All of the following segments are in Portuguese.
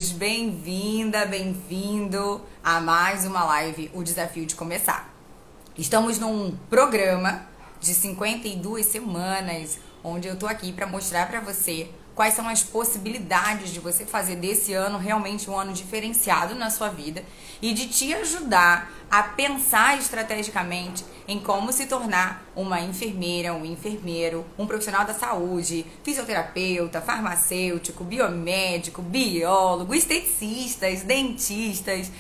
Bem-vinda, bem-vindo a mais uma live, o Desafio de Começar. Estamos num programa de 52 semanas, onde eu tô aqui para mostrar para você quais são as possibilidades de você fazer desse ano realmente um ano diferenciado na sua vida e de te ajudar a pensar estrategicamente em como se tornar uma enfermeira, um enfermeiro, um profissional da saúde, fisioterapeuta, farmacêutico, biomédico, biólogo, esteticistas, dentistas,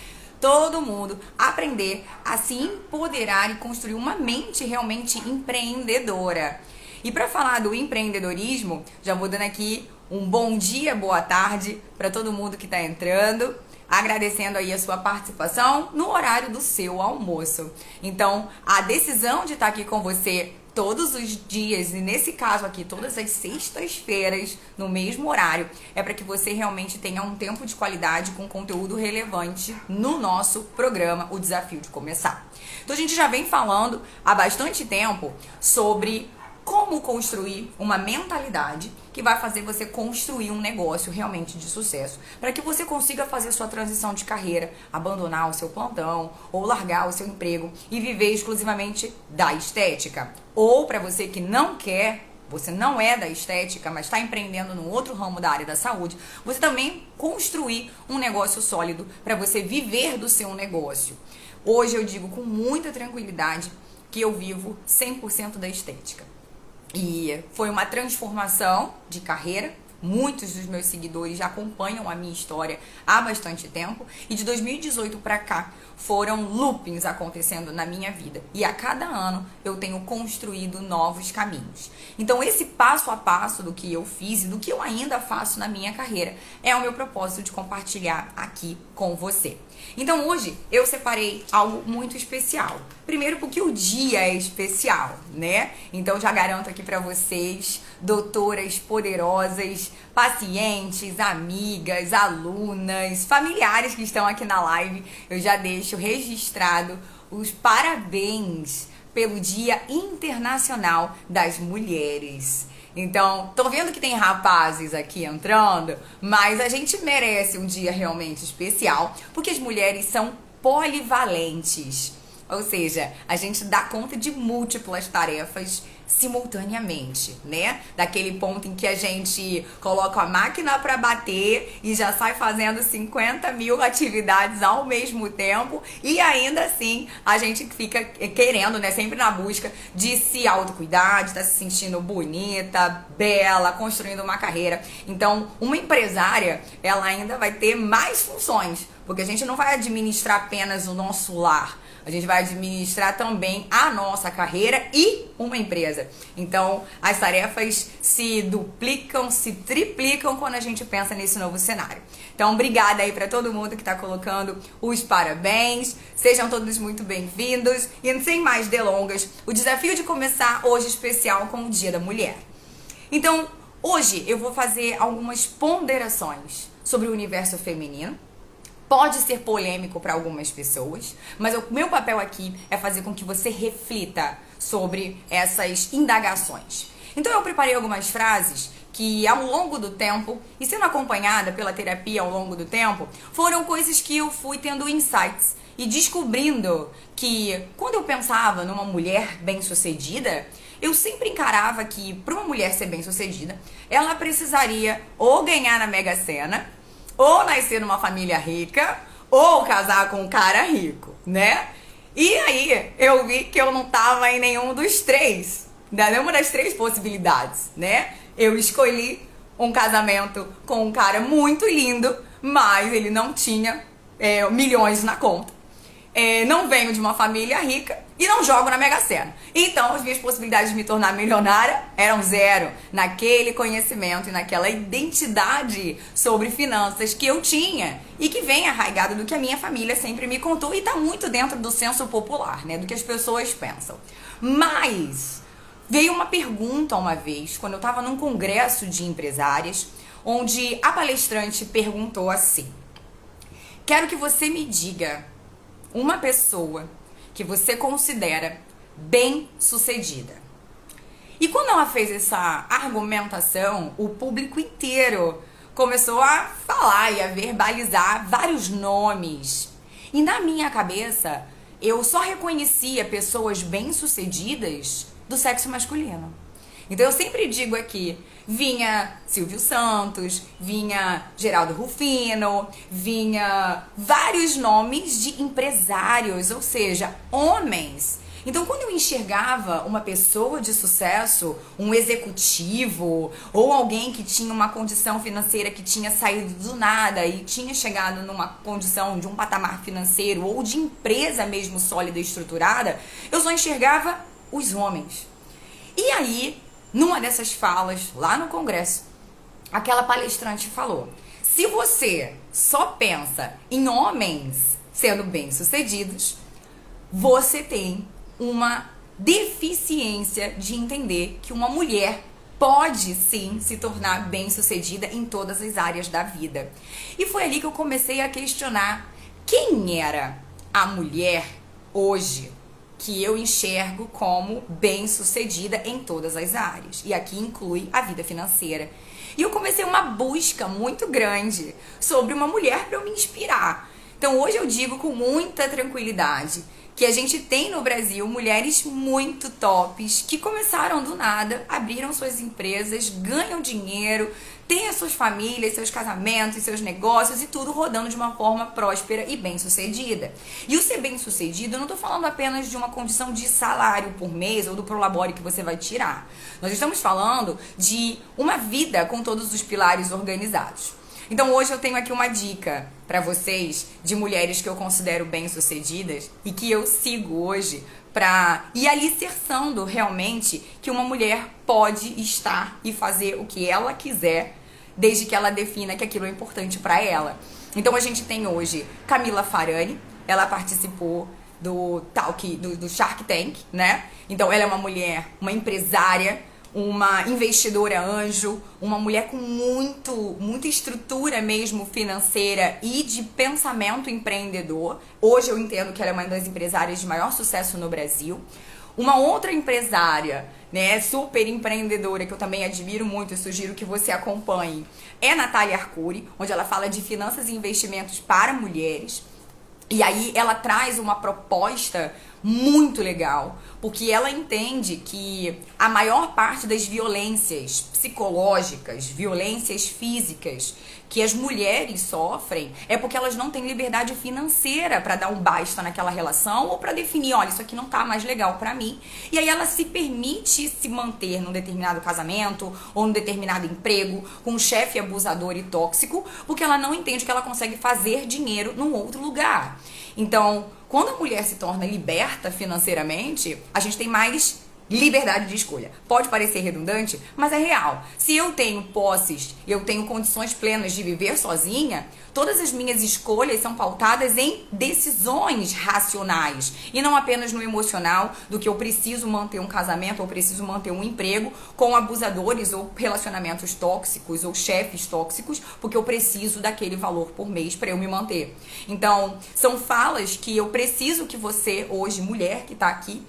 todo mundo aprender a se empoderar e construir uma mente realmente empreendedora. E para falar do empreendedorismo, já vou dando aqui um bom dia, boa tarde para todo mundo que está entrando, agradecendo aí a sua participação no horário do seu almoço. Então, a decisão de estar aqui com você todos os dias, e nesse caso aqui, todas as sextas-feiras, no mesmo horário, é para que você realmente tenha um tempo de qualidade com conteúdo relevante no nosso programa, O Desafio de Começar. Então, a gente já vem falando há bastante tempo sobre como construir uma mentalidade que vai fazer você construir um negócio realmente de sucesso, para que você consiga fazer sua transição de carreira, abandonar o seu plantão ou largar o seu emprego e viver exclusivamente da estética. Ou para você que não quer, você não é da estética, mas está empreendendo num outro ramo da área da saúde, você também construir um negócio sólido para você viver do seu negócio. Hoje eu digo com muita tranquilidade que eu vivo 100% da estética. E foi uma transformação de carreira. Muitos dos meus seguidores já acompanham a minha história há bastante tempo. E de 2018 para cá foram loopings acontecendo na minha vida. E a cada ano eu tenho construído novos caminhos. Então esse passo a passo do que eu fiz e do que eu ainda faço na minha carreira é o meu propósito de compartilhar aqui com você. Então hoje eu separei algo muito especial. Primeiro porque o dia é especial, né? Então já garanto aqui pra vocês, doutoras poderosas, pacientes, amigas, alunas, familiares que estão aqui na live, eu já deixo registrado os parabéns pelo Dia Internacional das Mulheres. Então, tô vendo que tem rapazes aqui entrando, mas a gente merece um dia realmente especial, porque as mulheres são polivalentes. Ou seja, a gente dá conta de múltiplas tarefas simultaneamente, né? Daquele ponto em que a gente coloca a máquina para bater e já sai fazendo 50 mil atividades ao mesmo tempo e ainda assim a gente fica querendo, né? Sempre na busca de se autocuidar, de estar se sentindo bonita, bela, construindo uma carreira. Então, uma empresária, ela ainda vai ter mais funções, porque a gente não vai administrar apenas o nosso lar. A gente vai administrar também a nossa carreira e uma empresa. Então, as tarefas se duplicam, se triplicam quando a gente pensa nesse novo cenário. Então, obrigada aí para todo mundo que está colocando os parabéns. Sejam todos muito bem-vindos. E sem mais delongas, o desafio de começar hoje especial com o Dia da Mulher. Então, hoje eu vou fazer algumas ponderações sobre o universo feminino. Pode ser polêmico para algumas pessoas, mas o meu papel aqui é fazer com que você reflita sobre essas indagações. Então eu preparei algumas frases que ao longo do tempo, e sendo acompanhada pela terapia ao longo do tempo, foram coisas que eu fui tendo insights e descobrindo que quando eu pensava numa mulher bem-sucedida, eu sempre encarava que para uma mulher ser bem-sucedida, ela precisaria ou ganhar na Mega Sena, ou nascer numa família rica, ou casar com um cara rico, né? E aí, eu vi que eu não tava em nenhum dos três, nenhuma das três possibilidades, né? Eu escolhi um casamento com um cara muito lindo, mas ele não tinha milhões na conta. Não venho de uma família rica e não jogo na Mega Sena. Então, as minhas possibilidades de me tornar milionária eram zero naquele conhecimento e naquela identidade sobre finanças que eu tinha e que vem arraigado do que a minha família sempre me contou e está muito dentro do senso popular, né? Do que as pessoas pensam. Mas veio uma pergunta uma vez, quando eu estava num congresso de empresárias, onde a palestrante perguntou assim: quero que você me diga uma pessoa que você considera bem-sucedida. E quando ela fez essa argumentação, o público inteiro começou a falar e a verbalizar vários nomes. E na minha cabeça, eu só reconhecia pessoas bem-sucedidas do sexo masculino. Então eu sempre digo aqui, vinha Silvio Santos, vinha Geraldo Rufino, vinha vários nomes de empresários, ou seja, homens. Então quando eu enxergava uma pessoa de sucesso, um executivo ou alguém que tinha uma condição financeira que tinha saído do nada e tinha chegado numa condição de um patamar financeiro ou de empresa mesmo sólida e estruturada, eu só enxergava os homens. E aí, numa dessas falas, lá no Congresso, aquela palestrante falou: se você só pensa em homens sendo bem-sucedidos, você tem uma deficiência de entender que uma mulher pode sim se tornar bem-sucedida em todas as áreas da vida. E foi ali que eu comecei a questionar quem era a mulher hoje que eu enxergo como bem-sucedida em todas as áreas. E aqui inclui a vida financeira. E eu comecei uma busca muito grande sobre uma mulher para eu me inspirar. Então hoje eu digo com muita tranquilidade que a gente tem no Brasil mulheres muito tops que começaram do nada, abriram suas empresas, ganham dinheiro, têm as suas famílias, seus casamentos, seus negócios e tudo rodando de uma forma próspera e bem-sucedida. E o ser bem-sucedido, eu não estou falando apenas de uma condição de salário por mês ou do prolabore que você vai tirar. Nós estamos falando de uma vida com todos os pilares organizados. Então hoje eu tenho aqui uma dica para vocês de mulheres que eu considero bem-sucedidas e que eu sigo hoje para ir alicerçando realmente que uma mulher pode estar e fazer o que ela quiser, desde que ela defina que aquilo é importante para ela. Então a gente tem hoje Camila Farani, ela participou do Shark Tank, né? Então ela é uma mulher, uma empresária, uma investidora anjo, uma mulher com muita estrutura mesmo financeira e de pensamento empreendedor. Hoje eu entendo que ela é uma das empresárias de maior sucesso no Brasil. Uma outra empresária, né, super empreendedora, que eu também admiro muito e sugiro que você acompanhe, é Natália Arcuri, onde ela fala de finanças e investimentos para mulheres. E aí ela traz uma proposta muito legal, porque ela entende que a maior parte das violências psicológicas, violências físicas que as mulheres sofrem é porque elas não têm liberdade financeira para dar um basta naquela relação ou para definir, olha, isso aqui não tá mais legal para mim. E aí ela se permite se manter num determinado casamento ou num determinado emprego com um chefe abusador e tóxico, porque ela não entende que ela consegue fazer dinheiro num outro lugar. Então, quando a mulher se torna liberta financeiramente, a gente tem mais liberdade de escolha. Pode parecer redundante, mas é real. Se eu tenho posses, eu tenho condições plenas de viver sozinha, todas as minhas escolhas são pautadas em decisões racionais e não apenas no emocional do que eu preciso manter um casamento ou preciso manter um emprego com abusadores ou relacionamentos tóxicos ou chefes tóxicos, porque eu preciso daquele valor por mês para eu me manter. Então, são falas que eu preciso que você, hoje, mulher que está aqui,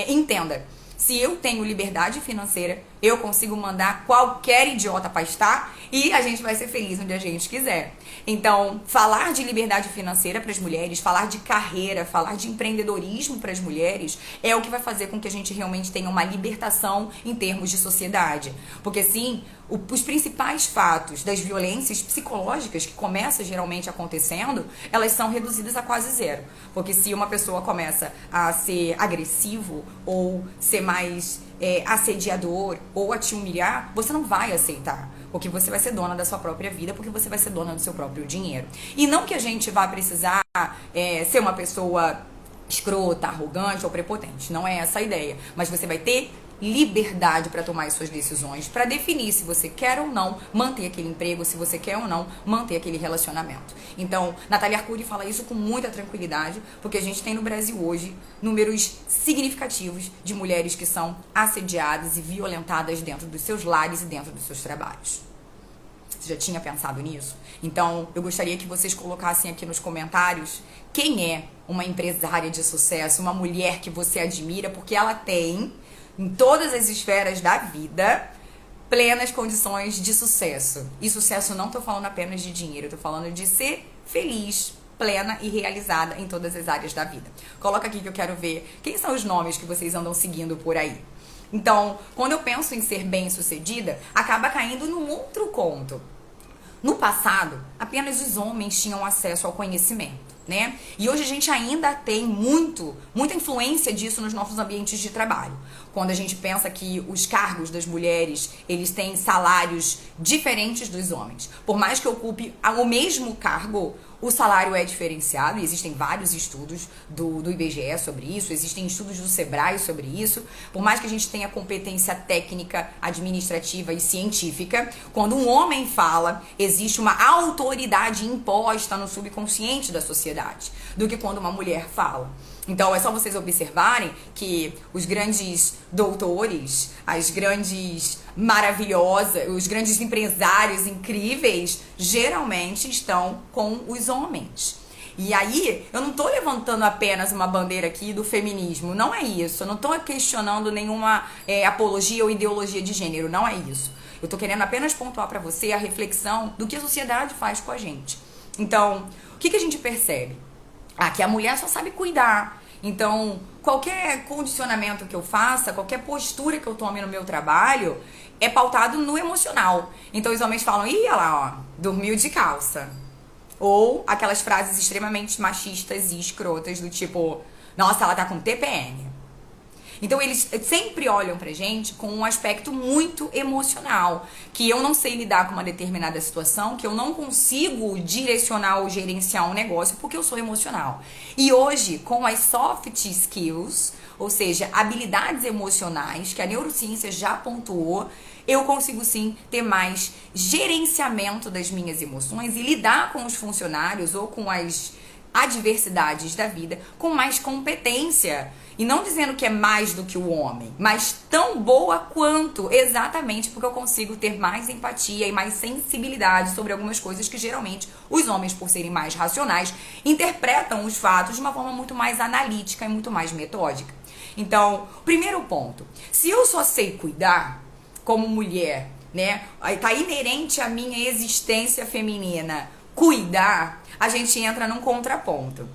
entenda. Se eu tenho liberdade financeira, eu consigo mandar qualquer idiota pastar e a gente vai ser feliz onde a gente quiser. Então, falar de liberdade financeira para as mulheres, falar de carreira, falar de empreendedorismo para as mulheres é o que vai fazer com que a gente realmente tenha uma libertação em termos de sociedade. Porque sim, os principais fatos das violências psicológicas que começam geralmente acontecendo, elas são reduzidas a quase zero. Porque se uma pessoa começa a ser agressivo ou ser mais assediador ou a te humilhar, você não vai aceitar. Porque você vai ser dona da sua própria vida, porque você vai ser dona do seu próprio dinheiro. E não que a gente vá precisar ser uma pessoa escrota, arrogante ou prepotente. Não é essa a ideia. Mas você vai ter liberdade para tomar as suas decisões, para definir se você quer ou não manter aquele emprego, se você quer ou não manter aquele relacionamento. Então, Natália Arcuri fala isso com muita tranquilidade, porque a gente tem no Brasil hoje números significativos de mulheres que são assediadas e violentadas dentro dos seus lares e dentro dos seus trabalhos. Você já tinha pensado nisso? Então, eu gostaria que vocês colocassem aqui nos comentários quem é uma empresária de sucesso, uma mulher que você admira, porque ela tem em todas as esferas da vida plenas condições de sucesso. E sucesso não tô falando apenas de dinheiro, eu tô falando de ser feliz, plena e realizada em todas as áreas da vida. Coloca aqui que eu quero ver quem são os nomes que vocês andam seguindo por aí. Então, quando eu penso em ser bem-sucedida, acaba caindo num outro conto. No passado, apenas os homens tinham acesso ao conhecimento, né? E hoje a gente ainda tem muita influência disso nos nossos ambientes de trabalho. Quando a gente pensa que os cargos das mulheres, eles têm salários diferentes dos homens. Por mais que ocupe o mesmo cargo, o salário é diferenciado e existem vários estudos do IBGE sobre isso, existem estudos do Sebrae sobre isso. Por mais que a gente tenha competência técnica, administrativa e científica, quando um homem fala, existe uma autoridade imposta no subconsciente da sociedade do que quando uma mulher fala. Então é só vocês observarem que os grandes doutores, as grandes maravilhosas, os grandes empresários incríveis, geralmente estão com os homens. E aí, eu não tô levantando apenas uma bandeira aqui do feminismo, não é isso. Eu não tô questionando nenhuma apologia ou ideologia de gênero, não é isso. Eu tô querendo apenas pontuar pra você a reflexão do que a sociedade faz com a gente. Então, o que a gente percebe? Que a mulher só sabe cuidar. Então, qualquer condicionamento que eu faça, qualquer postura que eu tome no meu trabalho, é pautado no emocional. Então, os homens falam, olha lá, ó, dormiu de calça. Ou aquelas frases extremamente machistas e escrotas do tipo, nossa, ela tá com TPM. Então, eles sempre olham pra gente com um aspecto muito emocional, que eu não sei lidar com uma determinada situação, que eu não consigo direcionar ou gerenciar um negócio porque eu sou emocional. E hoje, com as soft skills, ou seja, habilidades emocionais, que a neurociência já pontuou, eu consigo sim ter mais gerenciamento das minhas emoções e lidar com os funcionários ou com as adversidades da vida com mais competência. E não dizendo que é mais do que o homem, mas tão boa quanto, exatamente porque eu consigo ter mais empatia e mais sensibilidade sobre algumas coisas que geralmente os homens, por serem mais racionais, interpretam os fatos de uma forma muito mais analítica e muito mais metódica. Então, primeiro ponto, se eu só sei cuidar como mulher, né, tá inerente à minha existência feminina, cuidar, a gente entra num contraponto.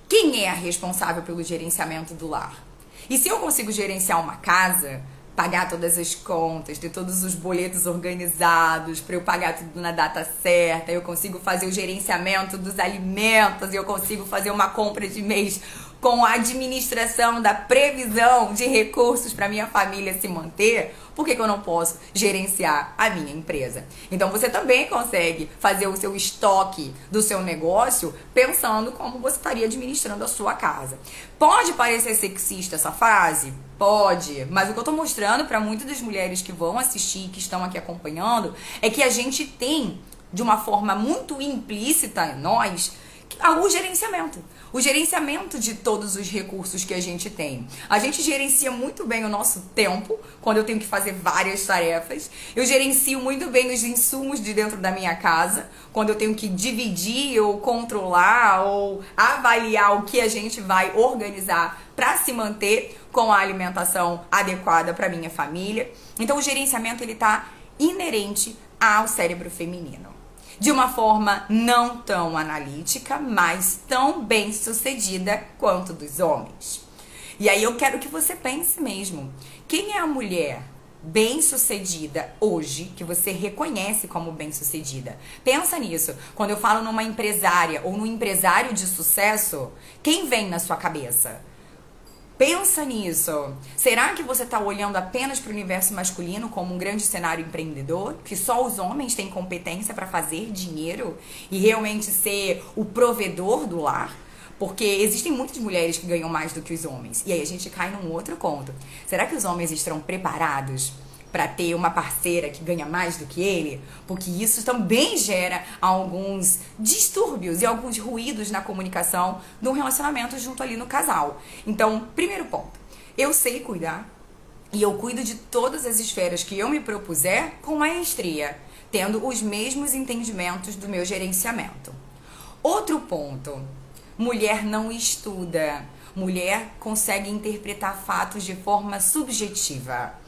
Quem é a responsável pelo gerenciamento do lar? E se eu consigo gerenciar uma casa, pagar todas as contas, ter todos os boletos organizados, para eu pagar tudo na data certa, eu consigo fazer o gerenciamento dos alimentos, eu consigo fazer uma compra de mês com a administração da previsão de recursos para minha família se manter, por que eu não posso gerenciar a minha empresa? Então você também consegue fazer o seu estoque do seu negócio pensando como você estaria administrando a sua casa. Pode parecer sexista essa frase? Pode, mas o que eu tô mostrando para muitas das mulheres que vão assistir, que estão aqui acompanhando, é que a gente tem, de uma forma muito implícita em nós, o gerenciamento. O gerenciamento de todos os recursos que a gente tem. A gente gerencia muito bem o nosso tempo, quando eu tenho que fazer várias tarefas. Eu gerencio muito bem os insumos de dentro da minha casa, quando eu tenho que dividir ou controlar ou avaliar o que a gente vai organizar para se manter com a alimentação adequada para minha família. Então o gerenciamento ele tá inerente ao cérebro feminino. De uma forma não tão analítica, mas tão bem sucedida quanto dos homens. E aí eu quero que você pense mesmo, quem é a mulher bem sucedida hoje, que você reconhece como bem sucedida? Pensa nisso, quando eu falo numa empresária ou num empresário de sucesso, quem vem na sua cabeça? Pensa nisso. Será que você está olhando apenas para o universo masculino como um grande cenário empreendedor? Que só os homens têm competência para fazer dinheiro e realmente ser o provedor do lar? Porque existem muitas mulheres que ganham mais do que os homens. E aí a gente cai num outro conto. Será que os homens estão preparados para ter uma parceira que ganha mais do que ele? Porque isso também gera alguns distúrbios e alguns ruídos na comunicação do relacionamento junto ali no casal. Então, primeiro ponto, eu sei cuidar e eu cuido de todas as esferas que eu me propuser com maestria, tendo os mesmos entendimentos do meu gerenciamento. Outro ponto, mulher não estuda, mulher consegue interpretar fatos de forma subjetiva.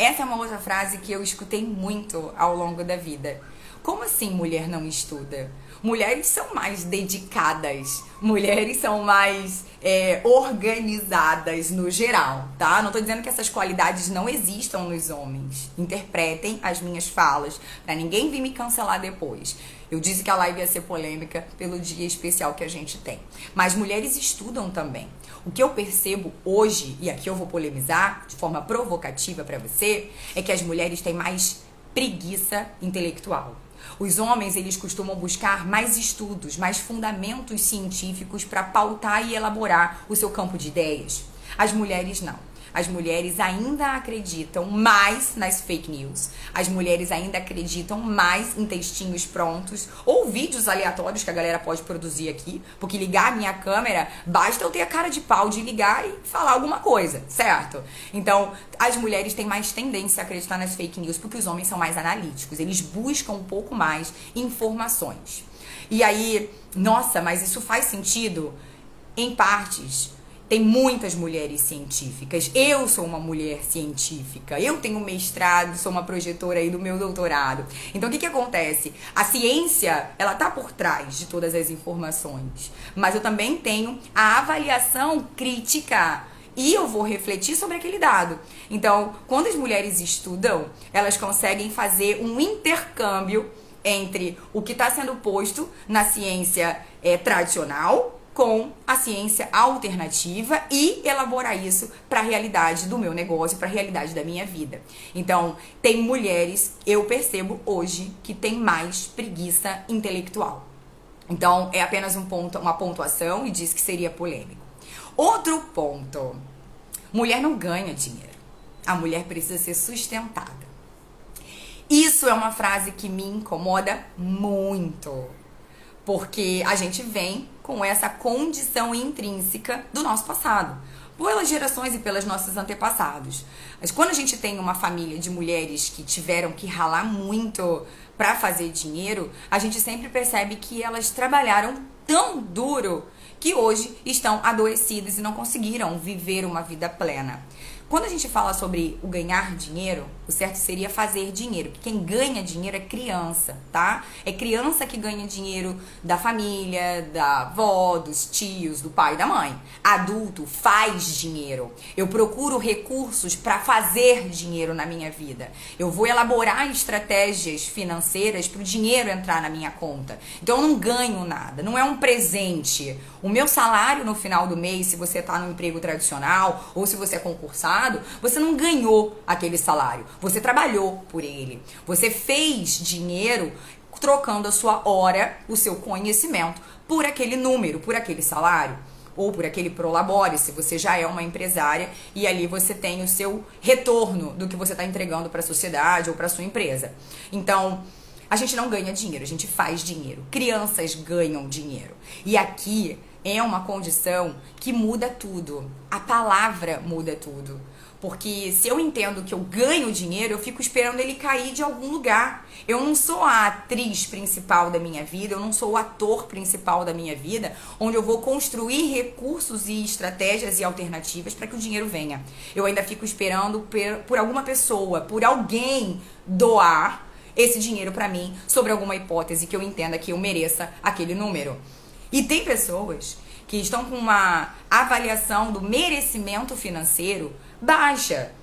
Essa é uma outra frase que eu escutei muito ao longo da vida. Como assim mulher não estuda? Mulheres são mais dedicadas, mulheres são mais organizadas no geral, tá? Não tô dizendo que essas qualidades não existam nos homens. Interpretem as minhas falas, pra ninguém vir me cancelar depois. Eu disse que a live ia ser polêmica pelo dia especial que a gente tem. Mas mulheres estudam também. O que eu percebo hoje, e aqui eu vou polemizar de forma provocativa pra você, é que as mulheres têm mais preguiça intelectual. Os homens, eles costumam buscar mais estudos, mais fundamentos científicos para pautar e elaborar o seu campo de ideias. As mulheres não. As mulheres ainda acreditam mais nas fake news. As mulheres ainda acreditam mais em textinhos prontos ou vídeos aleatórios que a galera pode produzir aqui. Porque ligar a minha câmera, basta eu ter a cara de pau de ligar e falar alguma coisa, certo? Então, as mulheres têm mais tendência a acreditar nas fake news porque os homens são mais analíticos. Eles buscam um pouco mais informações. E aí, nossa, mas isso faz sentido? Em partes. Tem muitas mulheres científicas. Eu sou uma mulher científica. Eu tenho mestrado, sou uma projetora aí do meu doutorado. Então, o que acontece? A ciência, ela tá por trás de todas as informações. Mas eu também tenho a avaliação crítica. E eu vou refletir sobre aquele dado. Então, quando as mulheres estudam, elas conseguem fazer um intercâmbio entre o que está sendo posto na ciência tradicional com a ciência alternativa e elaborar isso para a realidade do meu negócio, para a realidade da minha vida. Então, tem mulheres, eu percebo hoje, que tem mais preguiça intelectual. Então, é apenas uma pontuação e diz que seria polêmico. Outro ponto. Mulher não ganha dinheiro. A mulher precisa ser sustentada. Isso é uma frase que me incomoda muito. Porque a gente vem com essa condição intrínseca do nosso passado, pelas gerações e pelos nossos antepassados. Mas quando a gente tem uma família de mulheres que tiveram que ralar muito para fazer dinheiro, a gente sempre percebe que elas trabalharam tão duro que hoje estão adoecidas e não conseguiram viver uma vida plena. Quando a gente fala sobre o ganhar dinheiro, o certo seria fazer dinheiro. Porque quem ganha dinheiro é criança, tá? É criança que ganha dinheiro da família, da avó, dos tios, do pai e da mãe. Adulto faz dinheiro. Eu procuro recursos para fazer dinheiro na minha vida. Eu vou elaborar estratégias financeiras para o dinheiro entrar na minha conta. Então eu não ganho nada, não é um presente. O meu salário no final do mês, se você está no emprego tradicional ou se você é concursado, você não ganhou aquele salário, você trabalhou por ele, você fez dinheiro trocando a sua hora, o seu conhecimento por aquele número, por aquele salário ou por aquele prolabore, se você já é uma empresária e ali você tem o seu retorno do que você está entregando para a sociedade ou para a sua empresa. Então, a gente não ganha dinheiro, a gente faz dinheiro. Crianças ganham dinheiro. E aqui é uma condição que muda tudo. A palavra muda tudo. Porque se eu entendo que eu ganho dinheiro, eu fico esperando ele cair de algum lugar. Eu não sou a atriz principal da minha vida, eu não sou o ator principal da minha vida, onde eu vou construir recursos e estratégias e alternativas para que o dinheiro venha. Eu ainda fico esperando por alguma pessoa, por alguém doar esse dinheiro para mim sobre alguma hipótese que eu entenda que eu mereça aquele número. E tem pessoas que estão com uma avaliação do merecimento financeiro baixa.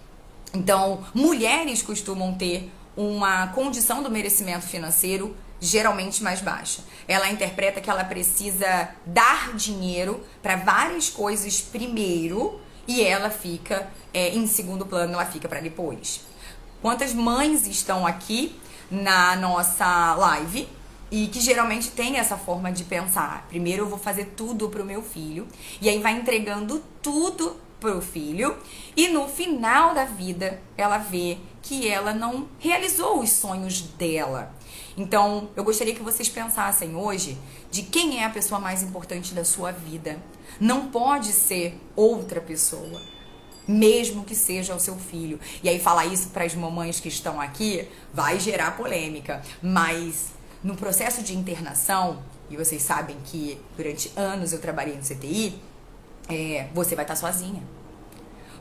Então, mulheres costumam ter uma condição do merecimento financeiro geralmente mais baixa. Ela interpreta que ela precisa dar dinheiro para várias coisas primeiro e ela fica em segundo plano, ela fica para depois. Quantas mães estão aqui na nossa live e que geralmente tem essa forma de pensar? Primeiro eu vou fazer tudo pro meu filho e aí vai entregando tudo pro filho e no final da vida ela vê que ela não realizou os sonhos dela. Então, eu gostaria que vocês pensassem hoje de quem é a pessoa mais importante da sua vida. Não pode ser outra pessoa, mesmo que seja o seu filho. E aí falar isso para as mamães que estão aqui vai gerar polêmica, mas no processo de internação, e vocês sabem que durante anos eu trabalhei no CTI, você vai estar sozinha.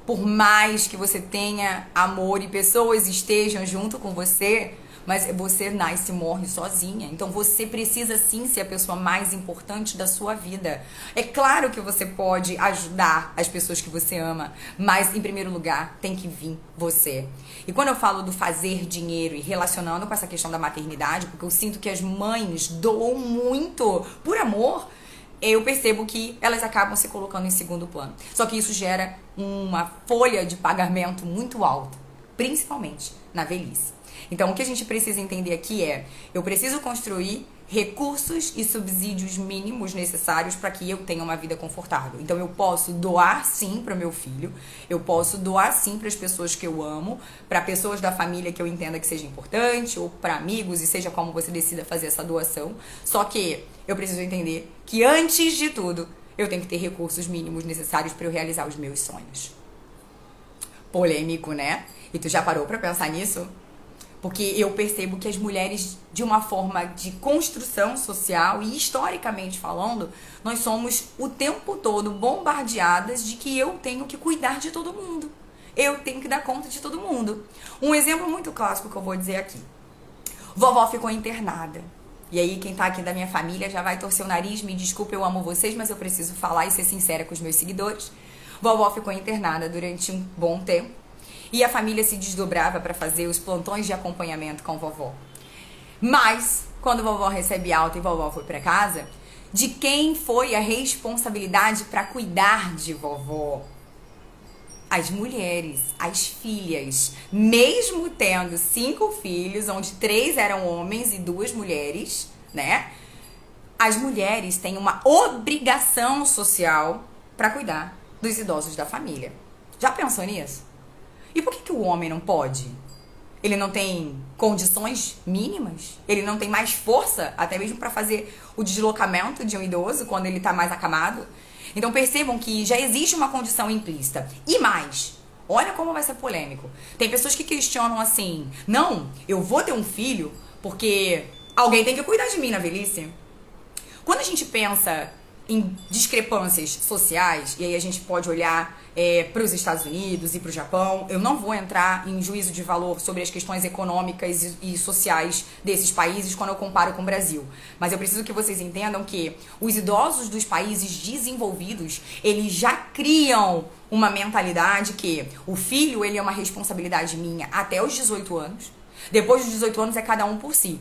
por mais que você tenha amor e pessoas estejam junto com você, mas você nasce e morre sozinha. Então você precisa sim ser a pessoa mais importante da sua vida. É claro que você pode ajudar as pessoas que você ama, mas em primeiro lugar tem que vir você. E quando eu falo do fazer dinheiro e relacionando com essa questão da maternidade, porque eu sinto que as mães doam muito por amor, eu percebo que elas acabam se colocando em segundo plano. Só que isso gera uma folha de pagamento muito alta, principalmente na velhice. Então, o que a gente precisa entender aqui é, eu preciso construir recursos e subsídios mínimos necessários para que eu tenha uma vida confortável. Então, eu posso doar sim para o meu filho, eu posso doar sim para as pessoas que eu amo, para pessoas da família que eu entenda que seja importante, ou para amigos, e seja como você decida fazer essa doação. Só que eu preciso entender que, antes de tudo, eu tenho que ter recursos mínimos necessários para eu realizar os meus sonhos. Polêmico, né? E tu já parou para pensar nisso? Porque eu percebo que as mulheres, de uma forma de construção social e historicamente falando, nós somos o tempo todo bombardeadas de que eu tenho que cuidar de todo mundo. Eu tenho que dar conta de todo mundo. Um exemplo muito clássico que eu vou dizer aqui. Vovó ficou internada. E aí quem tá aqui da minha família já vai torcer o nariz, me desculpa, eu amo vocês, mas eu preciso falar e ser sincera com os meus seguidores. Vovó ficou internada durante um bom tempo. E a família se desdobrava para fazer os plantões de acompanhamento com vovó. Mas, quando vovó recebe alta e vovó foi para casa, de quem foi a responsabilidade para cuidar de vovó? As mulheres, as filhas. Mesmo tendo 5 filhos, onde 3 eram homens e 2 mulheres, né? As mulheres têm uma obrigação social para cuidar dos idosos da família. Já pensou nisso? E por que o homem não pode? Ele não tem condições mínimas? Ele não tem mais força, até mesmo para fazer o deslocamento de um idoso quando ele está mais acamado? Então percebam que já existe uma condição implícita. E mais, olha como vai ser polêmico. Tem pessoas que questionam assim, não, eu vou ter um filho porque alguém tem que cuidar de mim na velhice. Quando a gente pensa em discrepâncias sociais, e aí a gente pode olhar para os Estados Unidos e para o Japão, eu não vou entrar em juízo de valor sobre as questões econômicas e sociais desses países quando eu comparo com o Brasil. Mas eu preciso que vocês entendam que os idosos dos países desenvolvidos, eles já criam uma mentalidade que o filho, ele é uma responsabilidade minha até os 18 anos. Depois dos 18 anos é cada um por si.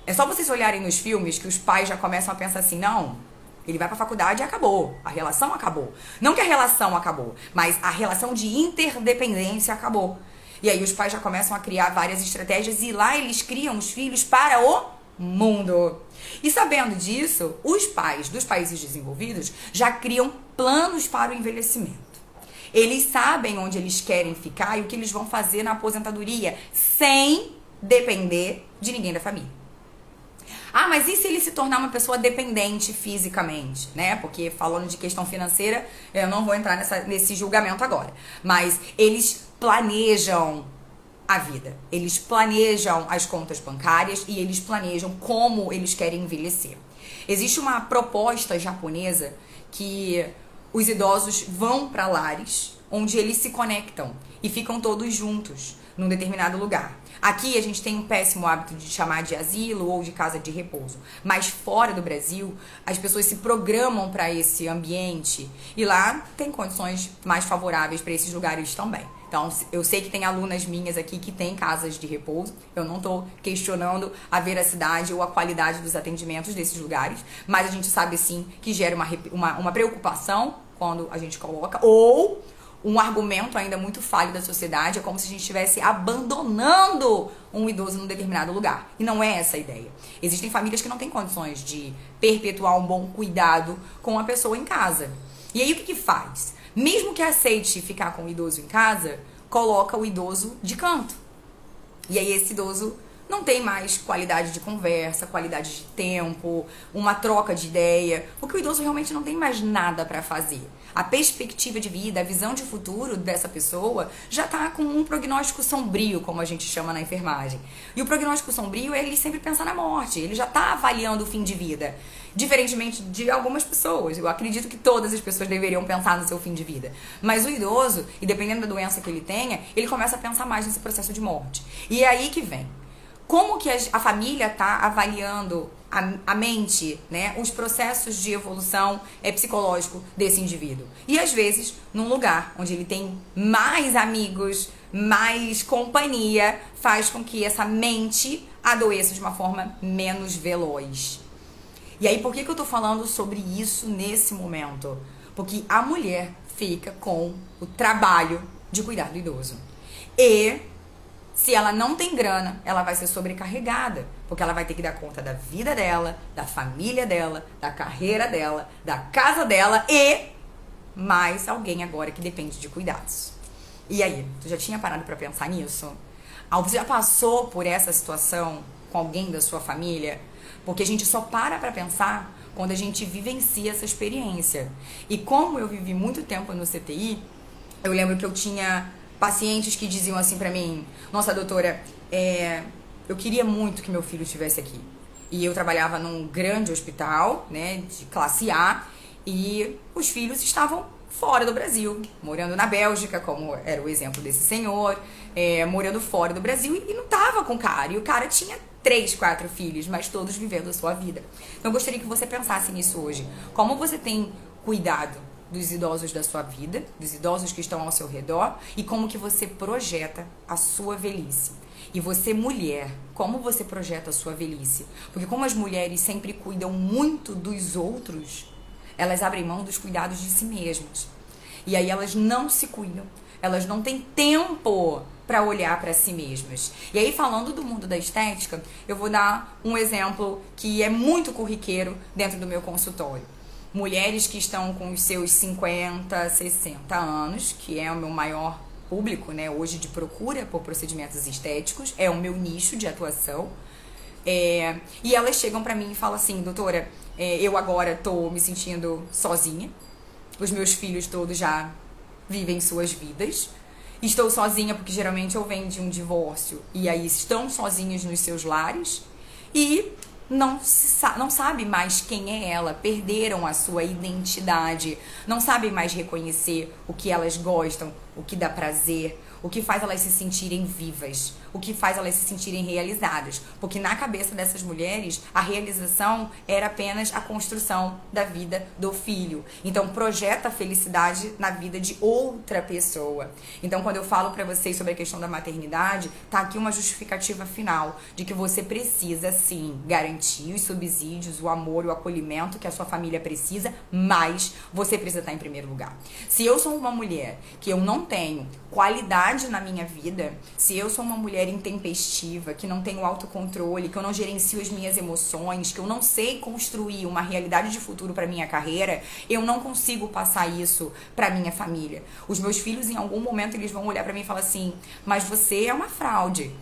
É só vocês olharem nos filmes que os pais já começam a pensar assim, não, ele vai pra faculdade e acabou. A relação acabou. Não que a relação acabou, mas a relação de interdependência acabou. E aí os pais já começam a criar várias estratégias e lá eles criam os filhos para o mundo. E sabendo disso, os pais dos países desenvolvidos já criam planos para o envelhecimento. Eles sabem onde eles querem ficar e o que eles vão fazer na aposentadoria, sem depender de ninguém da família. Ah, mas e se ele se tornar uma pessoa dependente fisicamente, né? Porque falando de questão financeira, eu não vou entrar nesse julgamento agora. Mas eles planejam a vida. Eles planejam as contas bancárias e eles planejam como eles querem envelhecer. Existe uma proposta japonesa que os idosos vão para lares onde eles se conectam e ficam todos juntos num determinado lugar. Aqui a gente tem um péssimo hábito de chamar de asilo ou de casa de repouso, mas fora do Brasil as pessoas se programam para esse ambiente e lá tem condições mais favoráveis para esses lugares também. Então, eu sei que tem alunas minhas aqui que têm casas de repouso, eu não estou questionando a veracidade ou a qualidade dos atendimentos desses lugares, mas a gente sabe sim que gera uma preocupação quando a gente coloca, ou um argumento ainda muito falho da sociedade, é como se a gente estivesse abandonando um idoso num determinado lugar. E não é essa a ideia. Existem famílias que não têm condições de perpetuar um bom cuidado com a pessoa em casa. E aí o que faz? Mesmo que aceite ficar com o idoso em casa, coloca o idoso de canto. E aí esse idoso não tem mais qualidade de conversa, qualidade de tempo, uma troca de ideia, porque o idoso realmente não tem mais nada para fazer. A perspectiva de vida, a visão de futuro dessa pessoa já está com um prognóstico sombrio, como a gente chama na enfermagem. E o prognóstico sombrio é ele sempre pensar na morte, ele já está avaliando o fim de vida. Diferentemente de algumas pessoas. Eu acredito que todas as pessoas deveriam pensar no seu fim de vida. Mas o idoso, e dependendo da doença que ele tenha, ele começa a pensar mais nesse processo de morte. E é aí que vem. Como que a família está avaliando a mente, né, os processos de evolução psicológico desse indivíduo? E às vezes, num lugar onde ele tem mais amigos, mais companhia, faz com que essa mente adoeça de uma forma menos veloz. E aí, por que eu tô falando sobre isso nesse momento? Porque a mulher fica com o trabalho de cuidar do idoso. E se ela não tem grana, ela vai ser sobrecarregada, porque ela vai ter que dar conta da vida dela, da família dela, da carreira dela, da casa dela e mais alguém agora que depende de cuidados. E aí, tu já tinha parado pra pensar nisso? Você já passou por essa situação com alguém da sua família? Porque a gente só para pra pensar quando a gente vivencia essa experiência. E como eu vivi muito tempo no CTI, eu lembro que eu tinha pacientes que diziam assim pra mim: nossa, doutora, eu queria muito que meu filho estivesse aqui. E eu trabalhava num grande hospital, né, de classe A, e os filhos estavam fora do Brasil, morando na Bélgica, como era o exemplo desse senhor, morando fora do Brasil e não tava com o cara. E o cara tinha 3, 4 filhos, mas todos vivendo a sua vida. Então eu gostaria que você pensasse nisso hoje. Como você tem cuidado dos idosos da sua vida, dos idosos que estão ao seu redor, e como que você projeta a sua velhice. E você, mulher, como você projeta a sua velhice? Porque como as mulheres sempre cuidam muito dos outros, elas abrem mão dos cuidados de si mesmas. E aí elas não se cuidam. Elas não têm tempo para olhar para si mesmas. E aí, falando do mundo da estética, eu vou dar um exemplo que é muito corriqueiro dentro do meu consultório. Mulheres que estão com os seus 50, 60 anos, que é o meu maior público, né, hoje de procura por procedimentos estéticos, é o meu nicho de atuação. E elas chegam pra mim e falam assim: doutora, eu agora tô me sentindo sozinha, os meus filhos todos já vivem suas vidas, estou sozinha porque geralmente eu venho de um divórcio e aí estão sozinhos nos seus lares e não sabe mais quem é ela, perderam a sua identidade, não sabem mais reconhecer o que elas gostam, o que dá prazer, o que faz elas se sentirem vivas, o que faz elas se sentirem realizadas. Porque na cabeça dessas mulheres, a realização era apenas a construção da vida do filho. Então, projeta a felicidade na vida de outra pessoa. Então, quando eu falo pra vocês sobre a questão da maternidade, tá aqui uma justificativa final de que você precisa, sim, garantir os subsídios, o amor, o acolhimento que a sua família precisa, mas você precisa estar em primeiro lugar. Se eu sou uma mulher que eu não tenho qualidade na minha vida, se eu sou uma mulher intempestiva, que não tenho autocontrole, que eu não gerencio as minhas emoções, que eu não sei construir uma realidade de futuro para minha carreira, eu não consigo passar isso para minha família. Os meus filhos, em algum momento, eles vão olhar para mim e falar assim: mas você é uma fraude.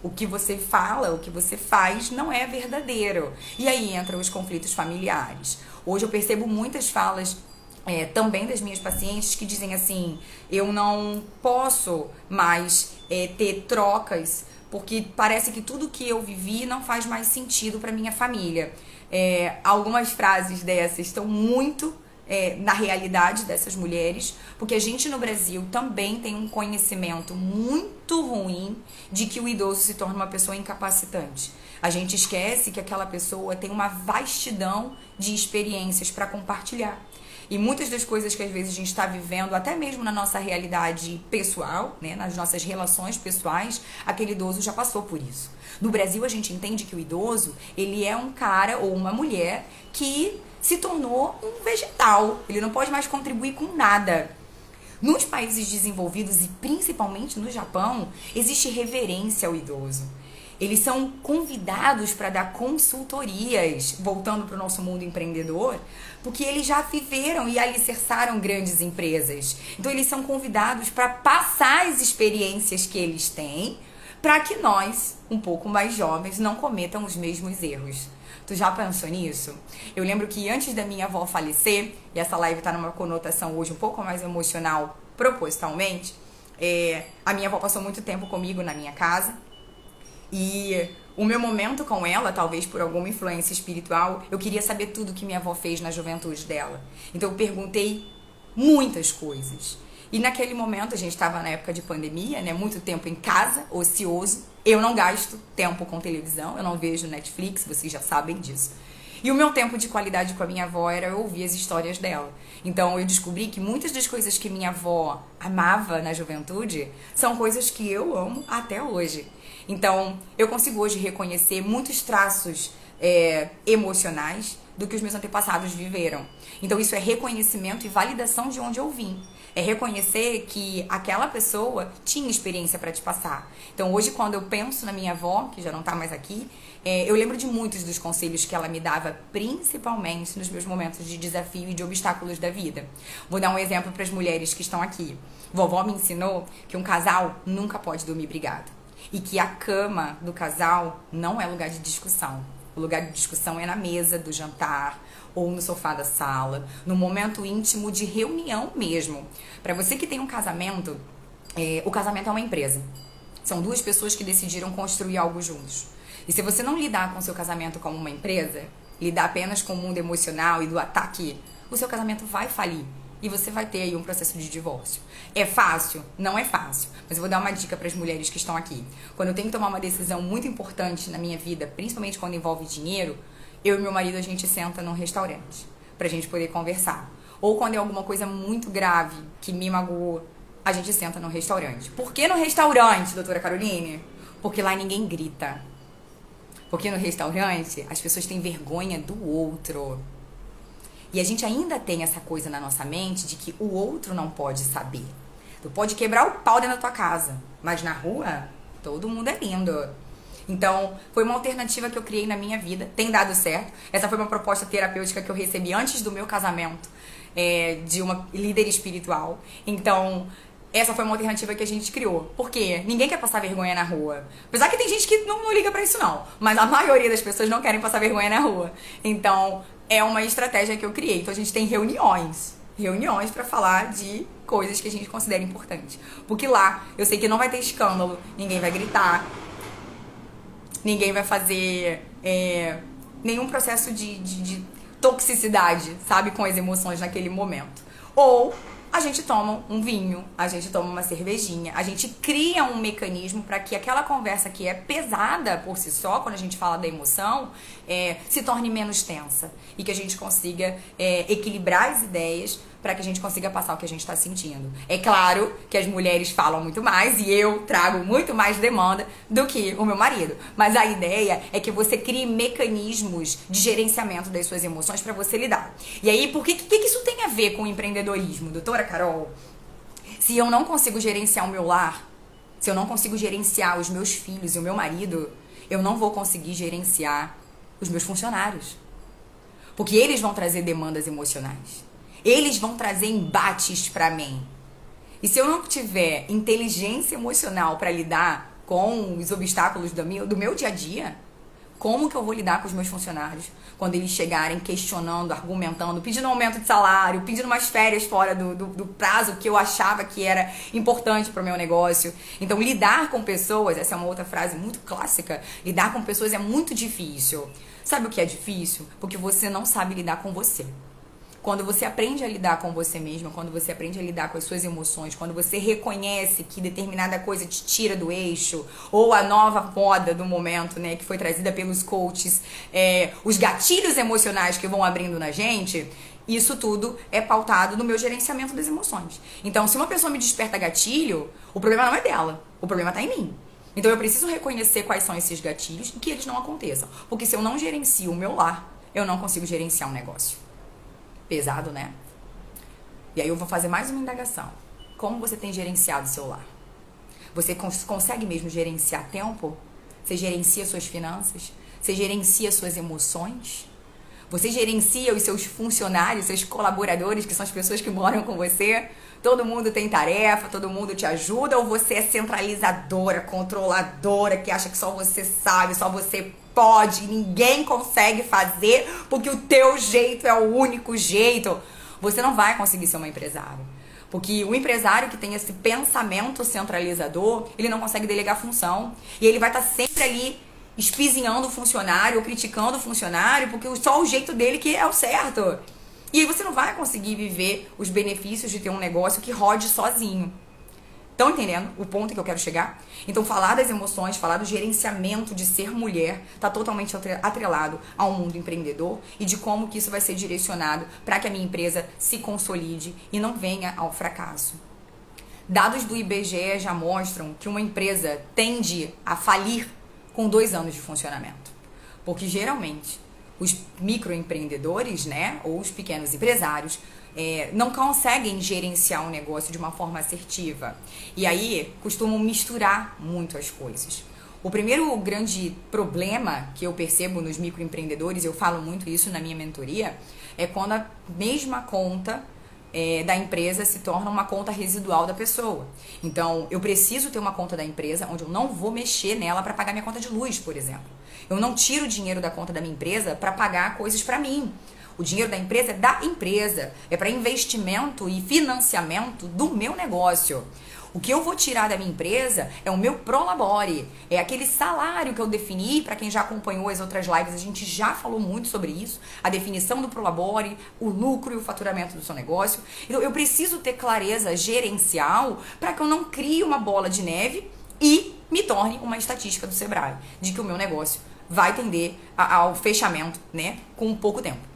O que você fala, o que você faz não é verdadeiro. E aí entram os conflitos familiares. Hoje eu percebo muitas falas também das minhas pacientes que dizem assim: eu não posso mais ter trocas porque parece que tudo que eu vivi não faz mais sentido para minha família. Algumas frases dessas estão muito na realidade dessas mulheres, porque a gente no Brasil também tem um conhecimento muito ruim de que o idoso se torna uma pessoa incapacitante. A gente esquece que aquela pessoa tem uma vastidão de experiências para compartilhar. E muitas das coisas que às vezes a gente está vivendo, até mesmo na nossa realidade pessoal, né, nas nossas relações pessoais, aquele idoso já passou por isso. No Brasil a gente entende que o idoso, ele é um cara ou uma mulher que se tornou um vegetal. Ele não pode mais contribuir com nada. Nos países desenvolvidos e principalmente no Japão, existe reverência ao idoso. Eles são convidados para dar consultorias, voltando para o nosso mundo empreendedor, porque eles já viveram e alicerçaram grandes empresas. Então eles são convidados para passar as experiências que eles têm, para que nós, um pouco mais jovens, não cometam os mesmos erros. Tu já pensou nisso? Eu lembro que antes da minha avó falecer, e essa live tá numa conotação hoje um pouco mais emocional, propositalmente, a minha avó passou muito tempo comigo na minha casa. E o meu momento com ela, talvez por alguma influência espiritual, eu queria saber tudo que minha avó fez na juventude dela. Então eu perguntei muitas coisas. E naquele momento, a gente estava na época de pandemia, né? Muito tempo em casa, ocioso. Eu não gasto tempo com televisão, eu não vejo Netflix, vocês já sabem disso. E o meu tempo de qualidade com a minha avó era eu ouvir as histórias dela. Então eu descobri que muitas das coisas que minha avó amava na juventude são coisas que eu amo até hoje. Então eu consigo hoje reconhecer muitos traços emocionais do que os meus antepassados viveram. Então isso é reconhecimento e validação de onde eu vim. É reconhecer que aquela pessoa tinha experiência para te passar. Então hoje, quando eu penso na minha avó, que já não tá mais aqui, eu lembro de muitos dos conselhos que ela me dava, principalmente nos meus momentos de desafio e de obstáculos da vida. Vou dar um exemplo para as mulheres que estão aqui. Vovó me ensinou que um casal nunca pode dormir brigado. E que a cama do casal não é lugar de discussão. O lugar de discussão é na mesa do jantar ou no sofá da sala, no momento íntimo de reunião mesmo. Para você que tem um casamento, o casamento é uma empresa. São duas pessoas que decidiram construir algo juntos. E se você não lidar com o seu casamento como uma empresa, lidar apenas com o mundo emocional e do ataque, o seu casamento vai falir. E você vai ter aí um processo de divórcio. É fácil? Não é fácil. Mas eu vou dar uma dica para as mulheres que estão aqui. Quando eu tenho que tomar uma decisão muito importante na minha vida, principalmente quando envolve dinheiro, eu e meu marido, a gente senta num restaurante pra gente poder conversar. Ou quando é alguma coisa muito grave que me magoou, a gente senta no restaurante. Por que no restaurante, doutora Caroline? Porque lá ninguém grita. Porque no restaurante as pessoas têm vergonha do outro. E a gente ainda tem essa coisa na nossa mente de que o outro não pode saber. Tu pode quebrar o pau dentro da tua casa, mas na rua todo mundo é lindo. Então, foi uma alternativa que eu criei na minha vida, tem dado certo. Essa foi uma proposta terapêutica que eu recebi antes do meu casamento, de uma líder espiritual. Então, essa foi uma alternativa que a gente criou. Por quê? Ninguém quer passar vergonha na rua. Apesar que tem gente que não liga pra isso não, mas a maioria das pessoas não querem passar vergonha na rua. Então, é uma estratégia que eu criei. Então, a gente tem reuniões para falar de coisas que a gente considera importante. Porque lá, eu sei que não vai ter escândalo, ninguém vai gritar, ninguém vai fazer nenhum processo de toxicidade, sabe, com as emoções naquele momento. Ou a gente toma um vinho, a gente toma uma cervejinha, a gente cria um mecanismo para que aquela conversa que é pesada por si só, quando a gente fala da emoção, se torne menos tensa e que a gente consiga equilibrar as ideias para que a gente consiga passar o que a gente está sentindo. É claro que as mulheres falam muito mais e eu trago muito mais demanda do que o meu marido, mas a ideia é que você crie mecanismos de gerenciamento das suas emoções para você lidar. E aí, por que isso tem a ver com o empreendedorismo, doutora Carol? Se eu não consigo gerenciar o meu lar, se eu não consigo gerenciar os meus filhos e o meu marido, eu não vou conseguir gerenciar os meus funcionários. Porque eles vão trazer demandas emocionais. Eles vão trazer embates pra mim. E se eu não tiver inteligência emocional para lidar com os obstáculos do meu dia a dia, como que eu vou lidar com os meus funcionários quando eles chegarem questionando, argumentando, pedindo aumento de salário, pedindo umas férias fora do prazo que eu achava que era importante para o meu negócio? Então, lidar com pessoas, essa é uma outra frase muito clássica, lidar com pessoas é muito difícil. Sabe o que é difícil? Porque você não sabe lidar com você. Quando você aprende a lidar com você mesma, quando você aprende a lidar com as suas emoções, quando você reconhece que determinada coisa te tira do eixo, ou a nova moda do momento, né, que foi trazida pelos coaches, os gatilhos emocionais que vão abrindo na gente, isso tudo é pautado no meu gerenciamento das emoções. Então, se uma pessoa me desperta gatilho, o problema não é dela, o problema está em mim. Então, eu preciso reconhecer quais são esses gatilhos e que eles não aconteçam. Porque se eu não gerencio o meu lar, eu não consigo gerenciar um negócio. Pesado, né? E aí eu vou fazer mais uma indagação. Como você tem gerenciado o seu lar? Você consegue mesmo gerenciar tempo? Você gerencia suas finanças? Você gerencia suas emoções? Você gerencia os seus funcionários, seus colaboradores, que são as pessoas que moram com você? Todo mundo tem tarefa, todo mundo te ajuda? Ou você é centralizadora, controladora, que acha que só você sabe, só você pode, ninguém consegue fazer porque o teu jeito é o único jeito? Você não vai conseguir ser uma empresária. Porque o empresário que tem esse pensamento centralizador, ele não consegue delegar função. E ele vai estar sempre ali espizinhando o funcionário ou criticando o funcionário porque só o jeito dele que é o certo. E aí você não vai conseguir viver os benefícios de ter um negócio que rode sozinho. Estão entendendo o ponto que eu quero chegar? Então, falar das emoções, falar do gerenciamento de ser mulher, está totalmente atrelado ao mundo empreendedor e de como que isso vai ser direcionado para que a minha empresa se consolide e não venha ao fracasso. Dados do IBGE já mostram que uma empresa tende a falir com 2 anos de funcionamento. Porque, geralmente, os microempreendedores, né, ou os pequenos empresários, não conseguem gerenciar um negócio de uma forma assertiva. E aí, costumam misturar muito as coisas. O primeiro grande problema que eu percebo nos microempreendedores, eu falo muito isso na minha mentoria, é quando a mesma conta da empresa se torna uma conta residual da pessoa. Então, eu preciso ter uma conta da empresa onde eu não vou mexer nela para pagar minha conta de luz, por exemplo. Eu não tiro o dinheiro da conta da minha empresa para pagar coisas para mim. O dinheiro da empresa é da empresa, é para investimento e financiamento do meu negócio. O que eu vou tirar da minha empresa é o meu prolabore, é aquele salário que eu defini. Para quem já acompanhou as outras lives, a gente já falou muito sobre isso, a definição do prolabore, o lucro e o faturamento do seu negócio. Então, eu preciso ter clareza gerencial para que eu não crie uma bola de neve e me torne uma estatística do Sebrae, de que o meu negócio vai tender ao fechamento, né, com pouco tempo.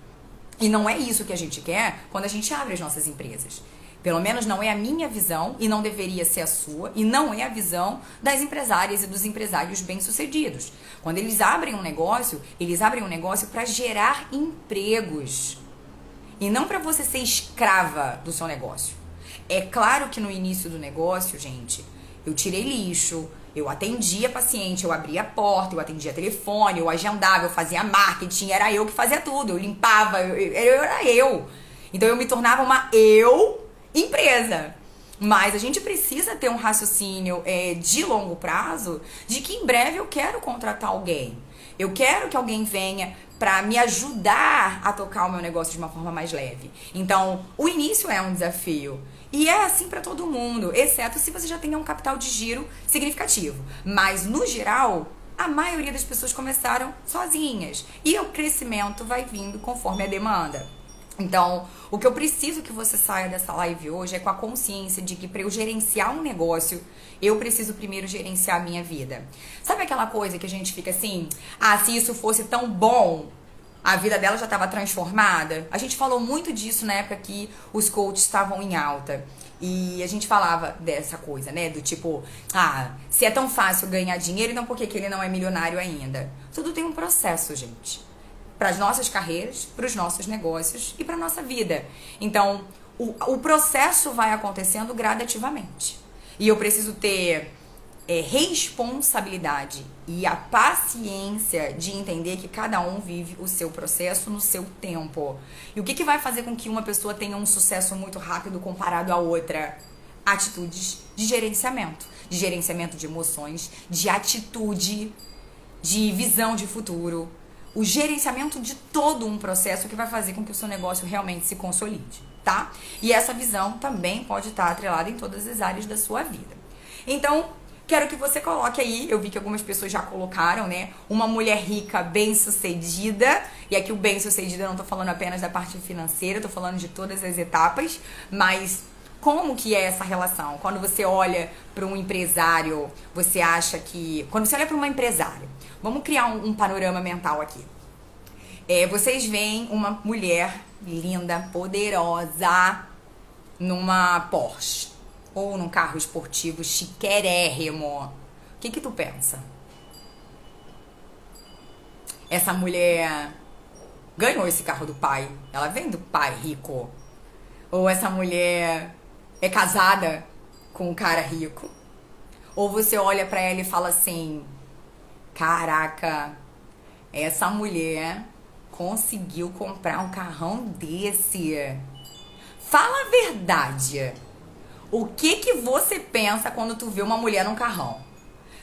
E não é isso que a gente quer quando a gente abre as nossas empresas. Pelo menos não é a minha visão e não deveria ser a sua, e não é a visão das empresárias e dos empresários bem-sucedidos. Quando eles abrem um negócio para gerar empregos e não para você ser escrava do seu negócio. É claro que no início do negócio, gente, eu tirei lixo, eu atendia paciente, eu abria a porta, eu atendia telefone, eu agendava, eu fazia marketing, era eu que fazia tudo, eu limpava, era eu. Então eu me tornava uma empresa. Mas a gente precisa ter um raciocínio de longo prazo de que em breve eu quero contratar alguém. Eu quero que alguém venha para me ajudar a tocar o meu negócio de uma forma mais leve. Então, o início é um desafio. E é assim para todo mundo, exceto se você já tenha um capital de giro significativo. Mas, no geral, a maioria das pessoas começaram sozinhas. E o crescimento vai vindo conforme a demanda. Então, o que eu preciso que você saia dessa live hoje é com a consciência de que para eu gerenciar um negócio, eu preciso primeiro gerenciar a minha vida. Sabe aquela coisa que a gente fica assim, se isso fosse tão bom, a vida dela já estava transformada? A gente falou muito disso na época que os coaches estavam em alta. E a gente falava dessa coisa, né? Do tipo, se é tão fácil ganhar dinheiro, então por que ele não é milionário ainda? Tudo tem um processo, gente. Para as nossas carreiras, para os nossos negócios e para a nossa vida. Então, o processo vai acontecendo gradativamente. E eu preciso ter responsabilidade e a paciência de entender que cada um vive o seu processo no seu tempo. E o que vai fazer com que uma pessoa tenha um sucesso muito rápido comparado à outra? Atitudes de gerenciamento de emoções, de atitude, de visão de futuro. O gerenciamento de todo um processo que vai fazer com que o seu negócio realmente se consolide, tá? E essa visão também pode estar atrelada em todas as áreas da sua vida. Então, quero que você coloque aí, eu vi que algumas pessoas já colocaram, né? Uma mulher rica, bem-sucedida. E aqui o bem-sucedida eu não tô falando apenas da parte financeira, tô falando de todas as etapas, mas como que é essa relação? Quando você olha para um empresário, você acha que... Quando você olha para uma empresária, vamos criar um panorama mental aqui. Vocês veem uma mulher linda, poderosa, numa Porsche ou num carro esportivo chiquérrimo. O que tu pensa? Essa mulher ganhou esse carro do pai. Ela vem do pai rico. Ou essa mulher é casada com um cara rico. Ou você olha pra ela e fala assim: caraca, essa mulher conseguiu comprar um carrão desse. Fala a verdade. O que você pensa quando tu vê uma mulher num carrão?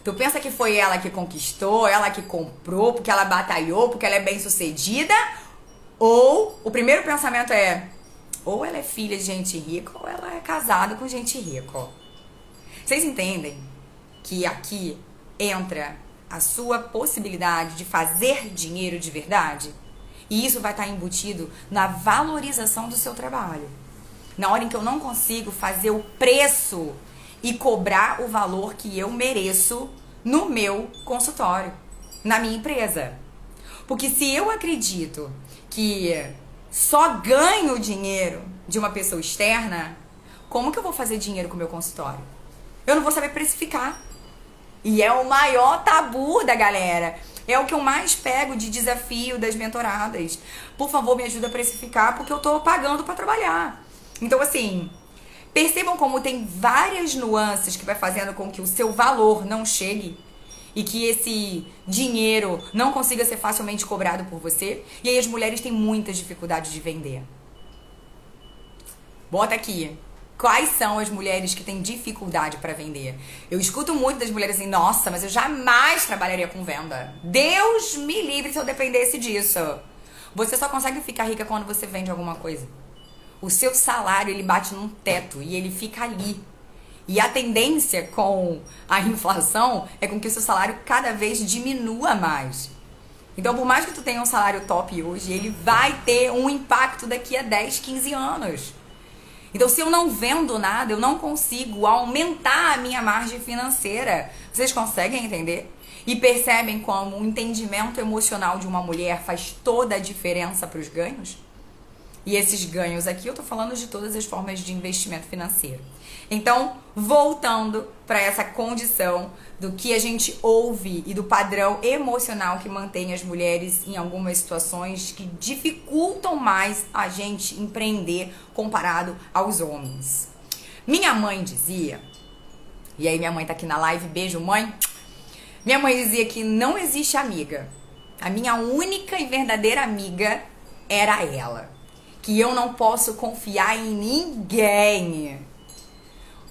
Tu pensa que foi ela que conquistou, ela que comprou, porque ela batalhou, porque ela é bem-sucedida? Ou o primeiro pensamento é: ou ela é filha de gente rica, ou ela é casada com gente rica. Vocês entendem que aqui entra a sua possibilidade de fazer dinheiro de verdade. E isso vai estar embutido na valorização do seu trabalho. Na hora em que eu não consigo fazer o preço e cobrar o valor que eu mereço no meu consultório, na minha empresa. Porque se eu acredito que só ganho dinheiro de uma pessoa externa, como que eu vou fazer dinheiro com o meu consultório? Eu não vou saber precificar. E é o maior tabu da galera. É o que eu mais pego de desafio das mentoradas. Por favor, me ajuda a precificar, porque eu tô pagando para trabalhar. Então, assim, percebam como tem várias nuances que vai fazendo com que o seu valor não chegue e que esse dinheiro não consiga ser facilmente cobrado por você. E aí as mulheres têm muita dificuldade de vender. Bota aqui. Quais são as mulheres que têm dificuldade para vender? Eu escuto muito das mulheres assim, nossa, mas eu jamais trabalharia com venda. Deus me livre se eu dependesse disso. Você só consegue ficar rica quando você vende alguma coisa. O seu salário, ele bate num teto e ele fica ali. E a tendência com a inflação é com que o seu salário cada vez diminua mais. Então, por mais que tu tenha um salário top hoje, ele vai ter um impacto daqui a 10, 15 anos. Então, se eu não vendo nada, eu não consigo aumentar a minha margem financeira. Vocês conseguem entender? E percebem como o entendimento emocional de uma mulher faz toda a diferença para os ganhos? E esses ganhos aqui, eu tô falando de todas as formas de investimento financeiro. Então, voltando para essa condição do que a gente ouve e do padrão emocional que mantém as mulheres em algumas situações que dificultam mais a gente empreender comparado aos homens. Minha mãe dizia, e aí minha mãe tá aqui na live, beijo mãe. Minha mãe dizia que não existe amiga. A minha única e verdadeira amiga era ela. Que eu não posso confiar em ninguém.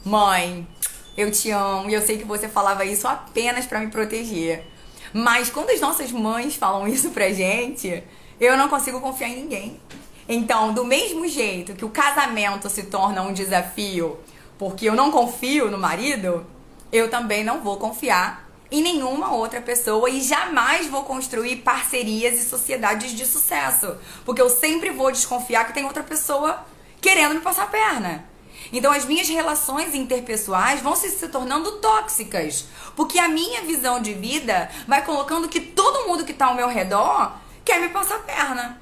Mãe, eu te amo e eu sei que você falava isso apenas pra me proteger. Mas quando as nossas mães falam isso pra gente, eu não consigo confiar em ninguém. Então, do mesmo jeito que o casamento se torna um desafio porque eu não confio no marido, eu também não vou confiar em nenhuma outra pessoa e jamais vou construir parcerias e sociedades de sucesso, porque eu sempre vou desconfiar que tem outra pessoa querendo me passar a perna. Então as minhas relações interpessoais vão se tornando tóxicas, porque a minha visão de vida vai colocando que todo mundo que está ao meu redor quer me passar a perna.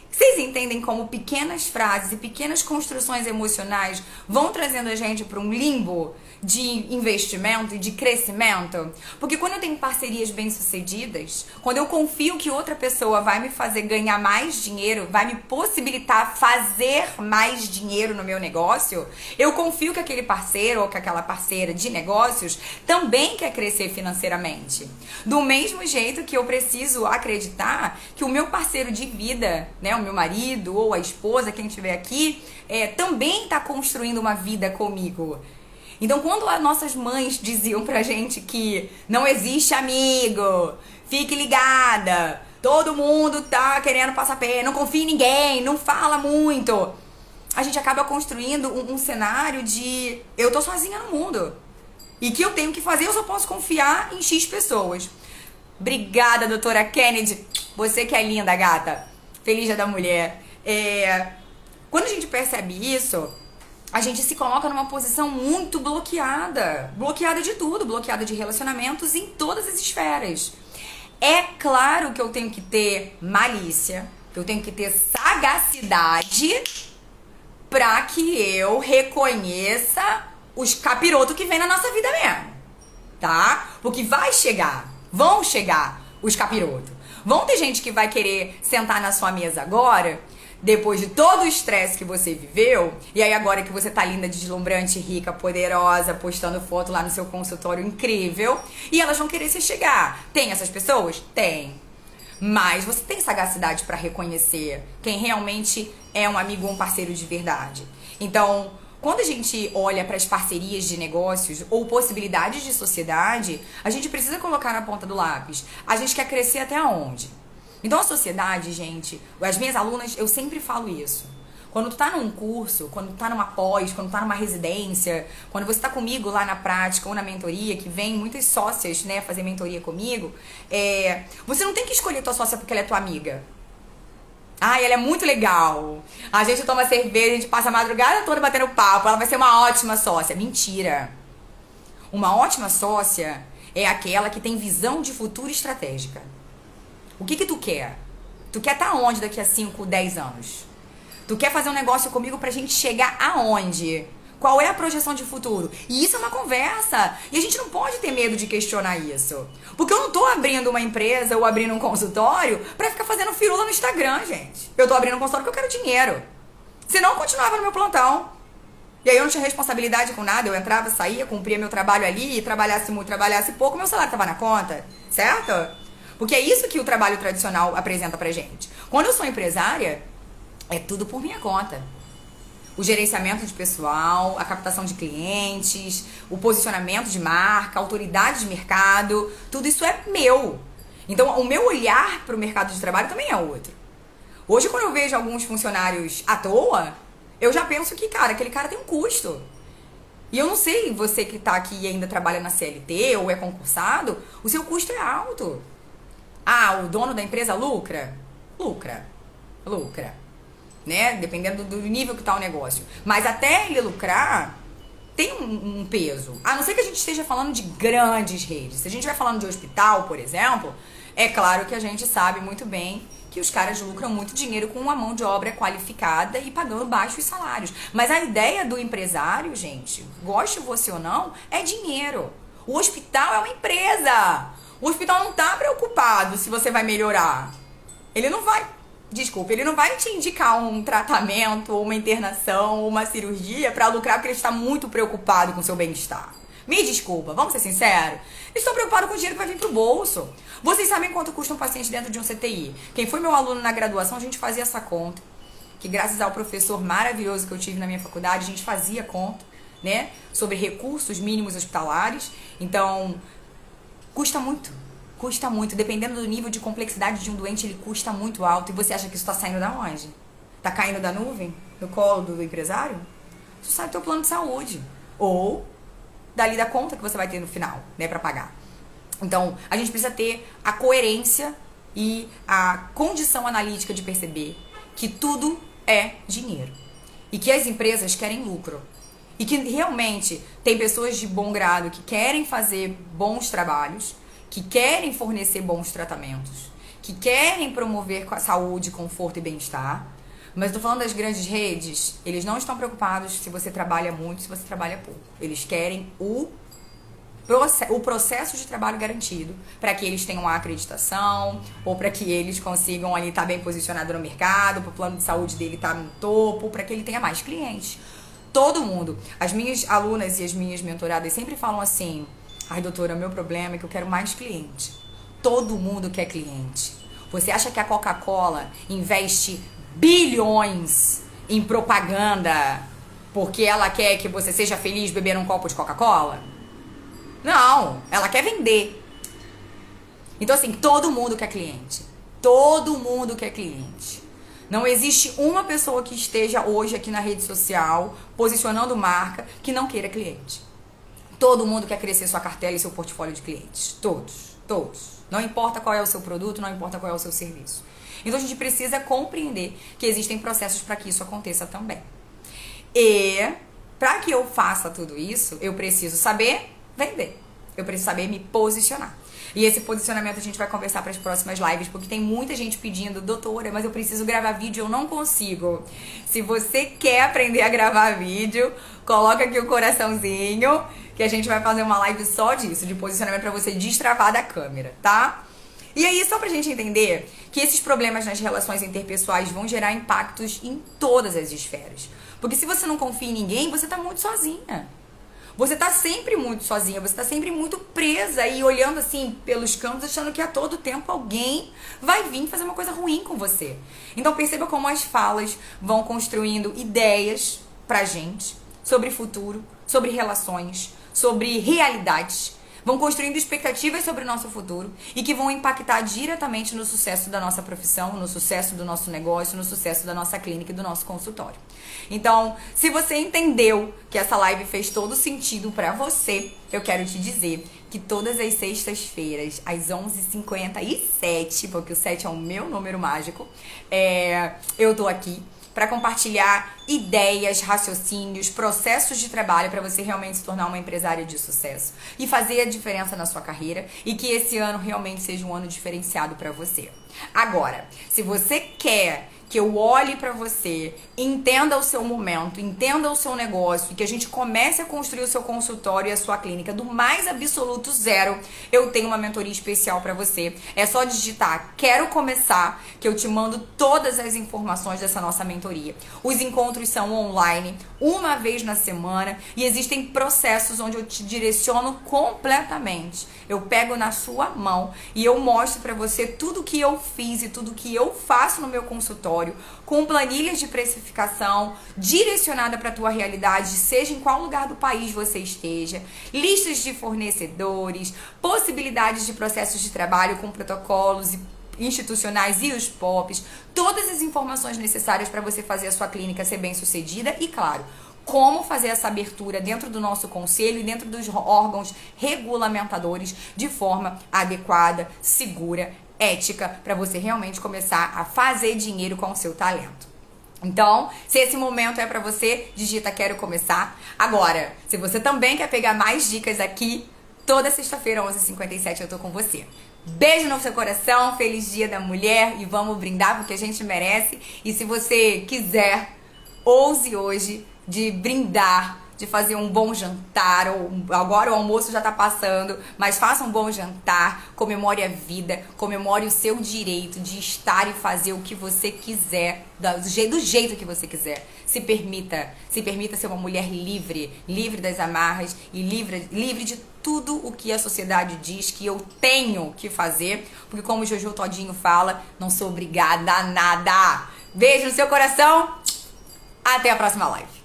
Vocês entendem como pequenas frases e pequenas construções emocionais vão trazendo a gente para um limbo de investimento e de crescimento? Porque quando eu tenho parcerias bem-sucedidas, quando eu confio que outra pessoa vai me fazer ganhar mais dinheiro, vai me possibilitar fazer mais dinheiro no meu negócio, eu confio que aquele parceiro ou que aquela parceira de negócios também quer crescer financeiramente. Do mesmo jeito que eu preciso acreditar que o meu parceiro de vida, né, o meu marido ou a esposa, quem estiver aqui, também está construindo uma vida comigo. Então, quando as nossas mães diziam pra gente que não existe amigo, fique ligada, todo mundo tá querendo passar pé, não confia em ninguém, não fala muito, a gente acaba construindo um cenário de eu tô sozinha no mundo. E que eu tenho que fazer, eu só posso confiar em X pessoas. Obrigada, doutora Kennedy. Você que é linda, gata. Feliz Dia da Mulher. Quando a gente percebe isso, a gente se coloca numa posição muito bloqueada. Bloqueada de tudo, bloqueada de relacionamentos em todas as esferas. É claro que eu tenho que ter malícia, que eu tenho que ter sagacidade pra que eu reconheça os capirotos que vem na nossa vida mesmo, tá? Porque vão chegar os capirotos. Vão ter gente que vai querer sentar na sua mesa agora, depois de todo o estresse que você viveu, e aí agora que você tá linda, deslumbrante, rica, poderosa, postando foto lá no seu consultório incrível, e elas vão querer se chegar. Tem essas pessoas? Tem. Mas você tem sagacidade pra reconhecer quem realmente é um amigo ou um parceiro de verdade. Então, quando a gente olha para as parcerias de negócios ou possibilidades de sociedade, a gente precisa colocar na ponta do lápis. A gente quer crescer até onde? Então a sociedade, gente, as minhas alunas, eu sempre falo isso. Quando tu tá num curso, quando tu tá numa pós, quando tu tá numa residência, quando você tá comigo lá na prática ou na mentoria, que vem muitas sócias, né, fazer mentoria comigo, você não tem que escolher tua sócia porque ela é tua amiga. Ah, ela é muito legal. A gente toma cerveja, a gente passa a madrugada toda batendo papo, ela vai ser uma ótima sócia. Mentira. Uma ótima sócia é aquela que tem visão de futuro estratégica. O que tu quer? Tu quer estar onde daqui a 5, 10 anos? Tu quer fazer um negócio comigo pra gente chegar aonde? Qual é a projeção de futuro? E isso é uma conversa. E a gente não pode ter medo de questionar isso. Porque eu não tô abrindo uma empresa ou abrindo um consultório pra ficar fazendo firula no Instagram, gente. Eu tô abrindo um consultório porque eu quero dinheiro. Senão eu continuava no meu plantão. E aí eu não tinha responsabilidade com nada. Eu entrava, saía, cumpria meu trabalho ali. E trabalhasse muito, trabalhasse pouco, meu salário tava na conta. Certo? Porque é isso que o trabalho tradicional apresenta pra gente. Quando eu sou empresária, é tudo por minha conta. O gerenciamento de pessoal, a captação de clientes, o posicionamento de marca, a autoridade de mercado, tudo isso é meu. Então, o meu olhar para o mercado de trabalho também é outro. Hoje, quando eu vejo alguns funcionários à toa, eu já penso que, cara, aquele cara tem um custo. E eu não sei, você que tá aqui e ainda trabalha na CLT ou é concursado, o seu custo é alto. Ah, o dono da empresa lucra? Lucra. Né? Dependendo do nível que tá o negócio. Mas até ele lucrar, tem um peso. A não ser que a gente esteja falando de grandes redes. Se a gente vai falando de hospital, por exemplo, é claro que a gente sabe muito bem que os caras lucram muito dinheiro com uma mão de obra qualificada e pagando baixos salários. Mas a ideia do empresário, gente, goste você ou não, é dinheiro. O hospital é uma empresa. O hospital não tá preocupado se você vai melhorar. Ele não vai te indicar um tratamento, ou uma internação, ou uma cirurgia pra lucrar porque ele está muito preocupado com o seu bem-estar. Me desculpa, vamos ser sinceros? Eles estão preocupados com o dinheiro que vai vir pro bolso. Vocês sabem quanto custa um paciente dentro de um CTI? Quem foi meu aluno na graduação, a gente fazia essa conta. Que graças ao professor maravilhoso que eu tive na minha faculdade, a gente fazia conta, né? Sobre recursos mínimos hospitalares. Então, custa muito. Custa muito, dependendo do nível de complexidade de um doente, ele custa muito alto. E você acha que isso tá saindo da onde? Tá caindo da nuvem? Do colo do empresário? Isso sai do teu plano de saúde. Ou dali da conta que você vai ter no final, né, pra pagar. Então, a gente precisa ter a coerência e a condição analítica de perceber que tudo é dinheiro. E que as empresas querem lucro. E que realmente tem pessoas de bom grado que querem fazer bons trabalhos, que querem fornecer bons tratamentos, que querem promover saúde, conforto e bem-estar. Mas eu tô falando das grandes redes, eles não estão preocupados se você trabalha muito, se você trabalha pouco. Eles querem o processo de trabalho garantido para que eles tenham a acreditação ou para que eles consigam ali estar bem posicionado no mercado, para o plano de saúde dele estar no topo, para que ele tenha mais clientes. Todo mundo. As minhas alunas e as minhas mentoradas sempre falam assim: ai, doutora, o meu problema é que eu quero mais cliente. Todo mundo quer cliente. Você acha que a Coca-Cola investe bilhões em propaganda porque ela quer que você seja feliz bebendo um copo de Coca-Cola? Não, ela quer vender. Então, assim, todo mundo quer cliente. Todo mundo quer cliente. Não existe uma pessoa que esteja hoje aqui na rede social posicionando marca que não queira cliente. Todo mundo quer crescer sua cartela e seu portfólio de clientes. Todos. Não importa qual é o seu produto, não importa qual é o seu serviço. Então a gente precisa compreender que existem processos para que isso aconteça também. E para que eu faça tudo isso, eu preciso saber vender. Eu preciso saber me posicionar. E esse posicionamento a gente vai conversar para as próximas lives, porque tem muita gente pedindo: doutora, mas eu preciso gravar vídeo, eu não consigo. Se você quer aprender a gravar vídeo, coloca aqui o coraçãozinho, que a gente vai fazer uma live só disso, de posicionamento para você destravar da câmera, tá? E aí, só pra gente entender que esses problemas nas relações interpessoais vão gerar impactos em todas as esferas. Porque se você não confia em ninguém, você tá muito sozinha. Você tá sempre muito sozinha, você tá sempre muito presa e olhando assim pelos cantos, achando que a todo tempo alguém vai vir fazer uma coisa ruim com você. Então perceba como as falas vão construindo ideias pra gente sobre futuro, sobre relações, sobre realidades, vão construindo expectativas sobre o nosso futuro e que vão impactar diretamente no sucesso da nossa profissão, no sucesso do nosso negócio, no sucesso da nossa clínica e do nosso consultório. Então, se você entendeu que essa live fez todo sentido pra você, eu quero te dizer que todas as sextas-feiras, às 11h57, porque o 7 é o meu número mágico, eu tô aqui para compartilhar ideias, raciocínios, processos de trabalho para você realmente se tornar uma empresária de sucesso e fazer a diferença na sua carreira e que esse ano realmente seja um ano diferenciado para você. Agora, se você quer que eu olhe para você, entenda o seu momento, entenda o seu negócio e que a gente comece a construir o seu consultório e a sua clínica do mais absoluto zero, eu tenho uma mentoria especial para você. É só digitar "Quero Começar" que eu te mando todas as informações dessa nossa mentoria. Os encontros são online, uma vez na semana, e existem processos onde eu te direciono completamente. Eu pego na sua mão e eu mostro para você tudo que eu fiz e tudo que eu faço no meu consultório, com planilhas de precificação direcionada para a tua realidade, seja em qual lugar do país você esteja, listas de fornecedores, possibilidades de processos de trabalho com protocolos institucionais e os POPs, todas as informações necessárias para você fazer a sua clínica ser bem sucedida e, claro, como fazer essa abertura dentro do nosso conselho e dentro dos órgãos regulamentadores de forma adequada, segura, ética, para você realmente começar a fazer dinheiro com o seu talento. Então, se esse momento é para você, digita "Quero Começar". Agora, se você também quer pegar mais dicas aqui, toda sexta-feira, 11h57, eu tô com você. Beijo no seu coração, feliz Dia da Mulher e vamos brindar porque a gente merece. E se você quiser, ouse hoje de brindar, de fazer um bom jantar, ou agora o almoço já tá passando, mas faça um bom jantar, comemore a vida, comemore o seu direito de estar e fazer o que você quiser, do jeito que você quiser. Se permita ser uma mulher livre, livre das amarras e livre de tudo o que a sociedade diz que eu tenho que fazer, porque como o Jojo Todinho fala, não sou obrigada a nada. Beijo no seu coração, até a próxima live.